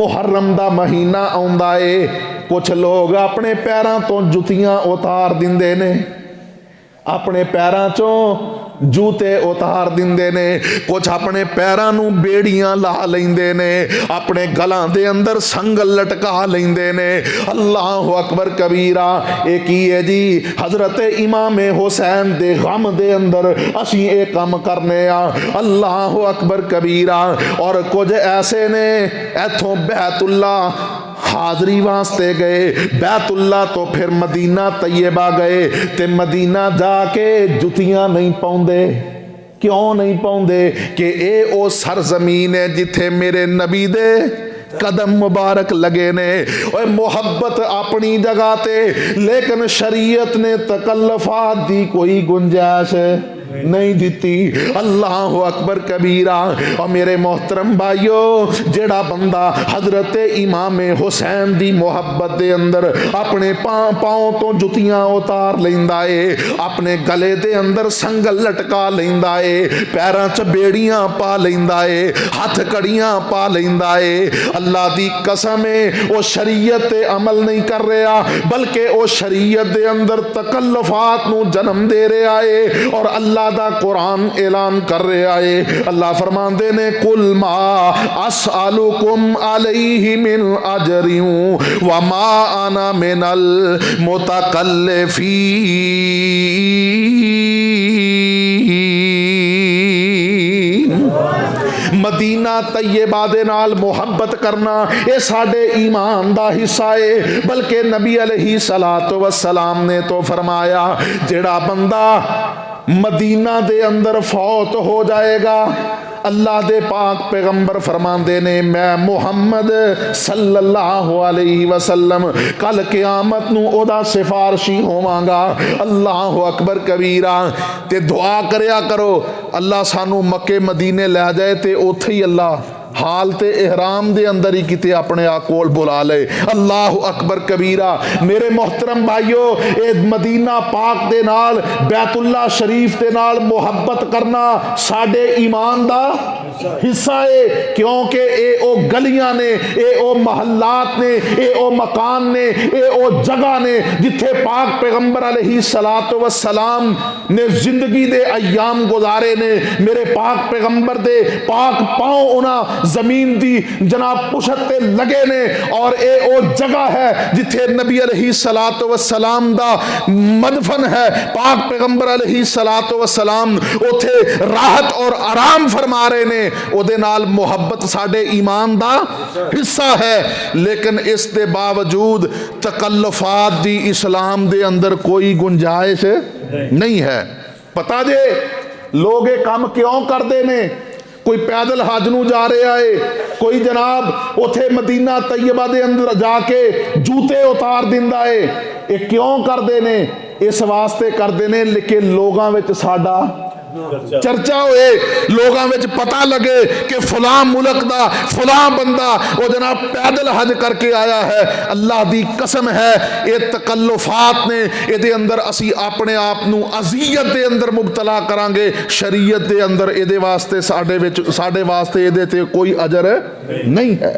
मुहर्रम दा महीना आउंदा है, कुछ लोग अपने पैरों तो जुतियां उतार दिंदे ने, अपने पैरों चों जूते उतार दिंदे ने, कुछ अपने पैरों नूं बेड़ियां ला लेंदे ने, अपने गलां दे अंदर संगल लटका लेंदे ने। अल्लाह अकबर कबीरा। एक ही है जी, हजरत इमाम हुसैन दे गम दे अंदर असी ये काम करने आ। अल्लाह अकबर कबीरा। और कुछ ऐसे ने इथों बैतुल्ला हाजरी वास्ते गए, बैतुल्ला तो फिर मदीना तैयबा गए, ते मदीना जाके जुतियां नहीं पाउंदे। क्यों नहीं पाउंदे? कि ये ओ सरजमीन है जिथे मेरे नबी दे कदम मुबारक लगे ने। और मोहब्बत अपनी जगह ते, लेकिन शरीयत ने तकल्लुफात दी कोई गुंजाइश नहीं दिती। अल्लाह अकबर कबीरा। और मेरे मोहतरम भाइयों, जेड़ा बंदा हजरत इमाम हुसैन दी मोहब्बत दे अंदर अपने पाँव तो जुतियां उतार लेंदा है, अपने गले दे अंदर संगल लटका लेंदा है, पैरों च बेड़ियां पा लेंदा है, हथ कड़ियां पा लेंदा है, अल्लाह दी कसम है वो शरीयत ते अमल नहीं कर रहा, बल्कि वो शरीयत दे अंदर तकल्लुफात नूं जन्म दे रहा है। और अल्लाह दा कुरान ऐलान कर रहा है। अल्लाह फरमांदे ने, कुल मा अस्अलुकुम अलैहि मिन अजरिन व मा अना मिनल मुतकल्लिफीन। मदीना तैयबा दे नाल मुहब्बत करना ये साडे ईमान दा हिस्सा है। बल्कि नबी अलैहिस्सलातु वस्सलाम ने तो फरमाया, जेड़ा बंदा मदीना दे अंदर फौत हो जाएगा, अल्लाह दे पाक पैगंबर फरमांदे ने, मैं मुहम्मद सल्लल्लाहु अलैहि वसल्लम कल क़यामत नूं ओदा सिफारशी होवांगा। अल्लाह अकबर कबीरा। ते दुआ करया करो, अल्लाह सानू मक्के मदीने लै जाए ते उत्थे ही अल्लाह हाल ते इहराम दे अंदर ही किते अपने आप कोल बुला ले। अल्लाह अकबर कबीरा। मेरे मोहतरम भाइयों, ए मदीना पाक दे नाल, बैतुल्ला शरीफ दे नाल मुहब्बत करना साडे ईमान दा हिस्सा है। क्योंकि ए ओ गलियां ने, ए ओ महल्लात ने, ए ओ मकान ने, ए ओ जगह ने जिथे पाक पैगंबर अलैहिस्सलातु वस्सलाम ने जिंदगी दे अय्याम गुजारे ने। मेरे पाक पैगंबर दे पाक पांव उन्हां जमीन दी जनाब पुशत ते लगे ने। और ए ओ जगह है जिथे नबी अलैहिस्सलातु वस्सलाम दा मदफन है। पाक पैगंबर अलैहिस्सलातु वस्सलाम उथे राहत और आराम फरमा रहे ने। ओदे नाल मुहब्बत साडे ईमान दा हिस्सा है। लेकिन इस दे बावजूद तकल्लुफात दी इस्लाम दे अंदर कोई गुंजाइश नहीं है। पता जे लोग ये काम क्यों करते ने? कोई पैदल हज नूं जा रहा है, कोई जनाब उथे मदीना तैयबा दे अंदर जाके जूते उतार दिंदा है। ये क्यों करते ने? इस वास्ते करते ने लेकिन लोगों विच साडा चर्चा होए, लोगों में पता लगे कि फलां मुल्क दा फलां बंदा वो जनाब पैदल हज करके आया है। अल्लाह दी कसम है, ये तकल्लुफात ने ये अंदर असी अपने आप नूं अज़ियत दे अंदर मुबतला करांगे। शरीयत दे अंदर ये वास्ते साडे वास्ते ये कोई अजर नहीं है।